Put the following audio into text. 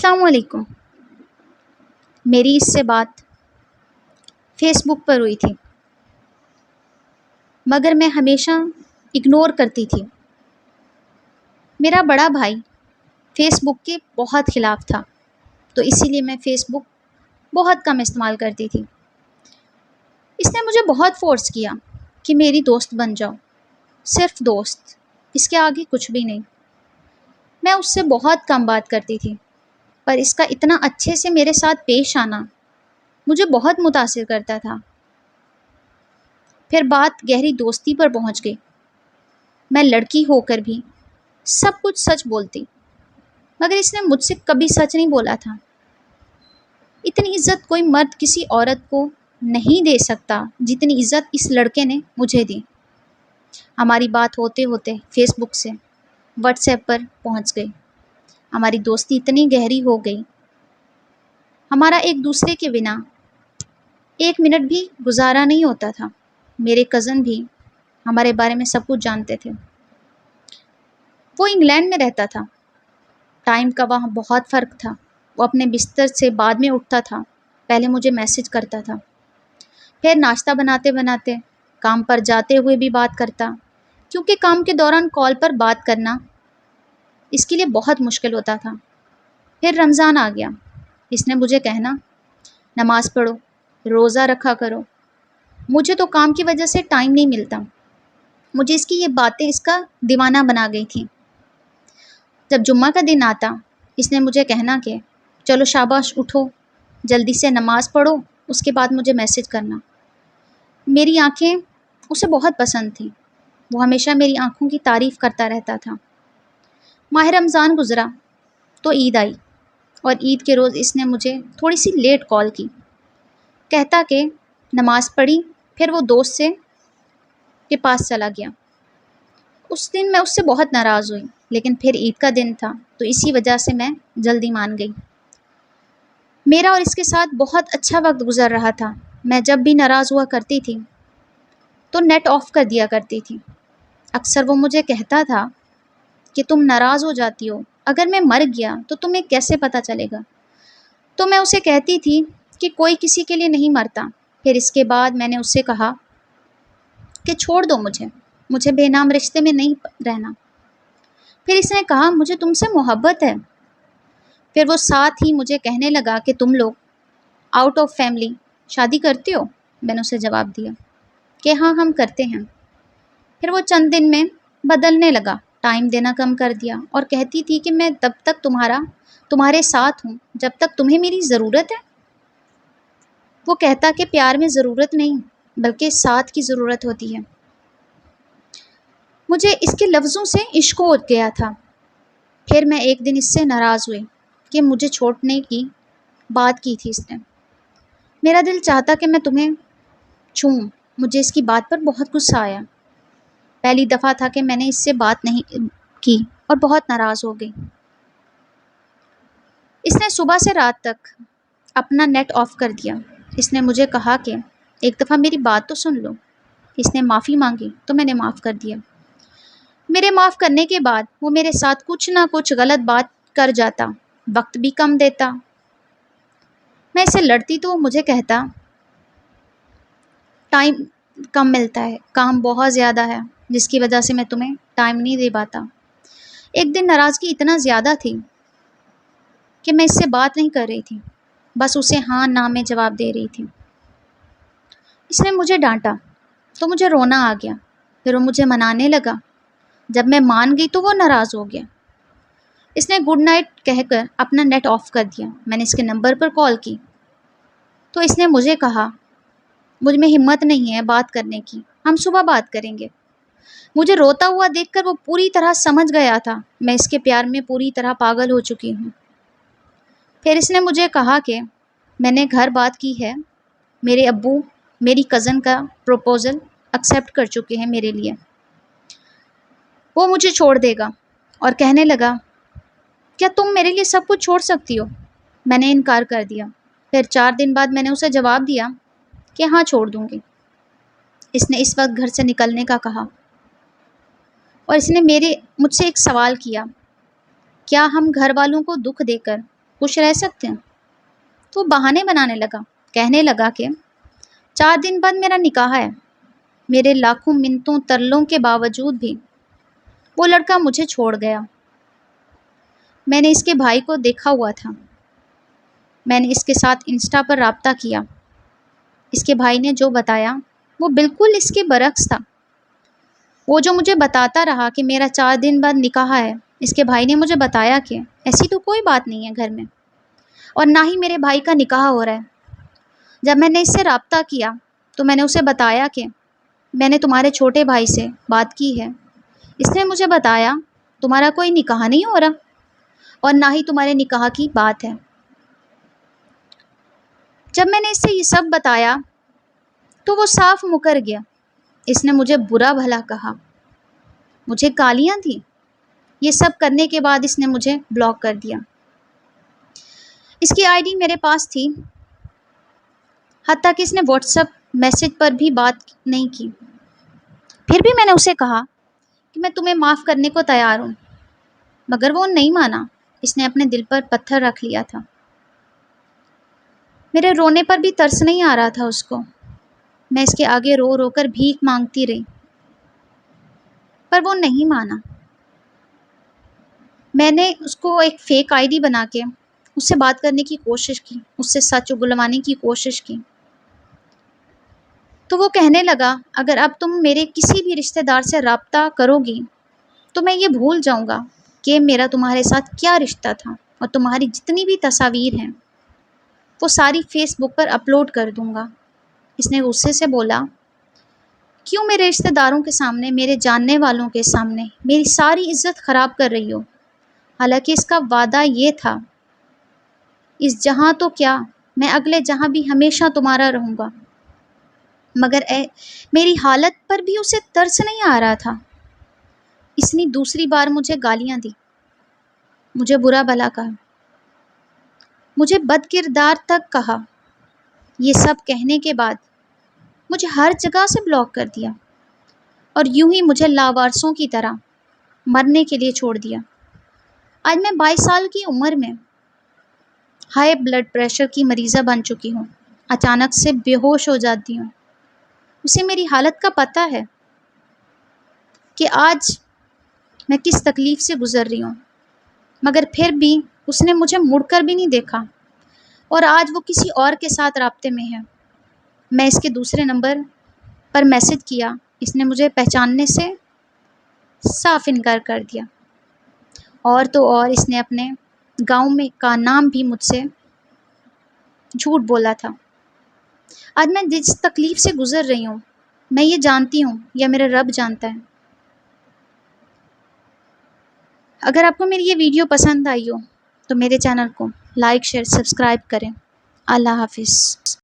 السلام علیکم۔ میری اس سے بات فیس بک پر ہوئی تھی، مگر میں ہمیشہ اگنور کرتی تھی۔ میرا بڑا بھائی فیس بک کے بہت خلاف تھا، تو اسی لیے میں فیس بک بہت کم استعمال کرتی تھی۔ اس نے مجھے بہت فورس کیا کہ میری دوست بن جاؤ، صرف دوست، اس کے آگے کچھ بھی نہیں۔ میں اس سے بہت کم بات کرتی تھی، پر اس کا اتنا اچھے سے میرے ساتھ پیش آنا مجھے بہت متاثر کرتا تھا۔ پھر بات گہری دوستی پر پہنچ گئی۔ میں لڑکی ہو کر بھی سب کچھ سچ بولتی، مگر اس نے مجھ سے کبھی سچ نہیں بولا تھا۔ اتنی عزت کوئی مرد کسی عورت کو نہیں دے سکتا جتنی عزت اس لڑکے نے مجھے دی۔ ہماری بات ہوتے ہوتے فیس بک سے واٹس ایپ پر پہنچ گئی۔ ہماری دوستی اتنی گہری ہو گئی، ہمارا ایک دوسرے کے بنا ایک منٹ بھی گزارا نہیں ہوتا تھا۔ میرے کزن بھی ہمارے بارے میں سب کچھ جانتے تھے۔ وہ انگلینڈ میں رہتا تھا، ٹائم کا وہاں بہت فرق تھا۔ وہ اپنے بستر سے بعد میں اٹھتا تھا، پہلے مجھے میسج کرتا تھا، پھر ناشتہ بناتے بناتے، کام پر جاتے ہوئے بھی بات کرتا، کیونکہ کام کے دوران کال پر بات کرنا اس کے لیے بہت مشکل ہوتا تھا۔ پھر رمضان آ گیا، اس نے مجھے کہنا، نماز پڑھو، روزہ رکھا کرو۔ مجھے تو کام کی وجہ سے ٹائم نہیں ملتا۔ مجھے اس کی یہ باتیں اس کا دیوانہ بنا گئی تھیں۔ جب جمعہ کا دن آتا، اس نے مجھے کہنا کہ چلو شاباش اٹھو، جلدی سے نماز پڑھو، اس کے بعد مجھے میسج کرنا۔ میری آنکھیں اسے بہت پسند تھیں، وہ ہمیشہ میری آنکھوں کی تعریف کرتا رہتا تھا۔ ماہ رمضان گزرا تو عید آئی، اور عید کے روز اس نے مجھے تھوڑی سی لیٹ کال کی، کہتا کہ نماز پڑھی، پھر وہ دوست کے پاس چلا گیا۔ اس دن میں اس سے بہت ناراض ہوئی، لیکن پھر عید کا دن تھا تو اسی وجہ سے میں جلدی مان گئی۔ میرا اور اس کے ساتھ بہت اچھا وقت گزر رہا تھا۔ میں جب بھی ناراض ہوا کرتی تھی تو نیٹ آف کر دیا کرتی تھی۔ اکثر وہ مجھے کہتا تھا کہ تم ناراض ہو جاتی ہو، اگر میں مر گیا تو تمہیں کیسے پتہ چلے گا؟ تو میں اسے کہتی تھی کہ کوئی کسی کے لیے نہیں مرتا۔ پھر اس کے بعد میں نے اس سے کہا کہ چھوڑ دو مجھے بے نام رشتے میں نہیں رہنا۔ پھر اس نے کہا مجھے تم سے محبت ہے۔ پھر وہ ساتھ ہی مجھے کہنے لگا کہ تم لوگ آؤٹ آف فیملی شادی کرتے ہو؟ میں نے اسے جواب دیا کہ ہاں ہم کرتے ہیں۔ پھر وہ چند دن میں بدلنے لگا، ٹائم دینا کم کر دیا، اور کہتی تھی کہ میں تب تک تمہارے ساتھ ہوں جب تک تمہیں میری ضرورت ہے۔ وہ کہتا کہ پیار میں ضرورت نہیں بلکہ ساتھ کی ضرورت ہوتی ہے۔ مجھے اس کے لفظوں سے عشق ہو گیا تھا۔ پھر میں ایک دن اس سے ناراض ہوئی کہ مجھے چھوڑنے کی بات کی تھی اس نے۔ میرا دل چاہتا کہ میں تمہیں چھوؤں۔ مجھے اس کی بات پر بہت غصہ آیا۔ پہلی دفعہ تھا کہ میں نے اس سے بات نہیں کی اور بہت ناراض ہو گئی۔ اس نے صبح سے رات تک اپنا نیٹ آف کر دیا۔ اس نے مجھے کہا کہ ایک دفعہ میری بات تو سن لو۔ اس نے معافی مانگی تو میں نے معاف کر دیا۔ میرے معاف کرنے کے بعد وہ میرے ساتھ کچھ نہ کچھ غلط بات کر جاتا، وقت بھی کم دیتا۔ میں اسے لڑتی تو وہ مجھے کہتا ٹائم کم ملتا ہے، کام بہت زیادہ ہے، جس کی وجہ سے میں تمہیں ٹائم نہیں دے پاتا۔ ایک دن ناراضگی اتنا زیادہ تھی کہ میں اس سے بات نہیں کر رہی تھی، بس اسے ہاں نہ میں جواب دے رہی تھی۔ اس نے مجھے ڈانٹا تو مجھے رونا آ گیا۔ پھر وہ مجھے منانے لگا۔ جب میں مان گئی تو وہ ناراض ہو گیا۔ اس نے گڈ نائٹ کہہ کر اپنا نیٹ آف کر دیا۔ میں نے اس کے نمبر پر کال کی تو اس نے مجھے کہا مجھ میں ہمت نہیں ہے بات کرنے کی، ہم صبح بات کریں گے۔ مجھے روتا ہوا دیکھ کر وہ پوری طرح سمجھ گیا تھا میں اس کے پیار میں پوری طرح پاگل ہو چکی ہوں۔ پھر اس نے مجھے کہا کہ میں نے گھر بات کی ہے، میرے ابو میری کزن کا پروپوزل ایکسیپٹ کر چکے ہیں میرے لیے، وہ مجھے چھوڑ دے گا، اور کہنے لگا کیا تم میرے لیے سب کچھ چھوڑ سکتی ہو؟ میں نے انکار کر دیا۔ پھر 4 دن بعد میں نے اسے جواب دیا کہ ہاں چھوڑ دوں گی۔ اس نے اس وقت گھر سے نکلنے کا کہا، اور اس نے مجھ سے ایک سوال کیا، کیا ہم گھر والوں کو دکھ دے کر خوش رہ سکتے ہیں؟ تو بہانے بنانے لگا، کہنے لگا کہ 4 دن بعد میرا نکاح ہے۔ میرے لاکھوں منتوں ترلوں کے باوجود بھی وہ لڑکا مجھے چھوڑ گیا۔ میں نے اس کے بھائی کو دیکھا ہوا تھا، میں نے اس کے ساتھ انسٹا پر رابطہ کیا۔ اس کے بھائی نے جو بتایا وہ بالکل اس کے برعکس تھا۔ وہ جو مجھے بتاتا رہا کہ میرا 4 دن بعد نکاح ہے، اس کے بھائی نے مجھے بتایا کہ ایسی تو کوئی بات نہیں ہے گھر میں، اور نہ ہی میرے بھائی کا نکاح ہو رہا ہے۔ جب میں نے اس سے رابطہ کیا تو میں نے اسے بتایا کہ میں نے تمہارے چھوٹے بھائی سے بات کی ہے۔ اس نے مجھے بتایا تمہارا کوئی نکاح نہیں ہو رہا اور نہ ہی تمہارے نکاح کی بات ہے۔ جب میں نے اس سے یہ سب بتایا تو وہ صاف مکر گیا۔ اس نے مجھے برا بھلا کہا، مجھے گالیاں دی۔ یہ سب کرنے کے بعد اس نے مجھے بلاک کر دیا۔ اس کی آئی ڈی میرے پاس تھی، حتیٰ کہ اس نے واٹس ایپ میسج پر بھی بات نہیں کی۔ پھر بھی میں نے اسے کہا کہ میں تمہیں معاف کرنے کو تیار ہوں، مگر وہ نہیں مانا۔ اس نے اپنے دل پر پتھر رکھ لیا تھا۔ میرے رونے پر بھی ترس نہیں آ رہا تھا اس کو۔ میں اس کے آگے رو رو کر بھیک مانگتی رہی، پر وہ نہیں مانا۔ میں نے اس کو ایک فیک آئی ڈی بنا کے اس سے بات کرنے کی کوشش کی، اس سے سچ اگلوانے کی کوشش کی، تو وہ کہنے لگا اگر اب تم میرے کسی بھی رشتہ دار سے رابطہ کرو گی تو میں یہ بھول جاؤں گا کہ میرا تمہارے ساتھ کیا رشتہ تھا، اور تمہاری جتنی بھی تصاویر ہیں وہ ساری فیس بک پر اپلوڈ کر دوں گا۔ اس نے غصے سے بولا، کیوں میرے رشتہ داروں کے سامنے، میرے جاننے والوں کے سامنے میری ساری عزت خراب کر رہی ہو؟ حالانکہ اس کا وعدہ یہ تھا، اس جہاں تو کیا میں اگلے جہاں بھی ہمیشہ تمہارا رہوں گا۔ مگر میری حالت پر بھی اسے ترس نہیں آ رہا تھا۔ اس نے دوسری بار مجھے گالیاں دی، مجھے برا بھلا کہا، مجھے بد کردار تک کہا۔ یہ سب کہنے کے بعد مجھے ہر جگہ سے بلاک کر دیا اور یوں ہی مجھے لاوارثوں کی طرح مرنے کے لیے چھوڑ دیا۔ آج میں 22 سال کی عمر میں ہائی بلڈ پریشر کی مریضہ بن چکی ہوں، اچانک سے بے ہوش ہو جاتی ہوں۔ اسے میری حالت کا پتہ ہے کہ آج میں کس تکلیف سے گزر رہی ہوں، مگر پھر بھی اس نے مجھے مڑ کر بھی نہیں دیکھا، اور آج وہ کسی اور کے ساتھ رابطے میں ہے۔ میں اس کے دوسرے نمبر پر میسج کیا، اس نے مجھے پہچاننے سے صاف انکار کر دیا، اور تو اور اس نے اپنے گاؤں میں کا نام بھی مجھ سے جھوٹ بولا تھا۔ آج میں جس تکلیف سے گزر رہی ہوں میں یہ جانتی ہوں یا میرا رب جانتا ہے۔ اگر آپ کو میری یہ ویڈیو پسند آئی ہو تو میرے چینل کو لائک، شیئر، سبسکرائب کریں۔ اللہ حافظ۔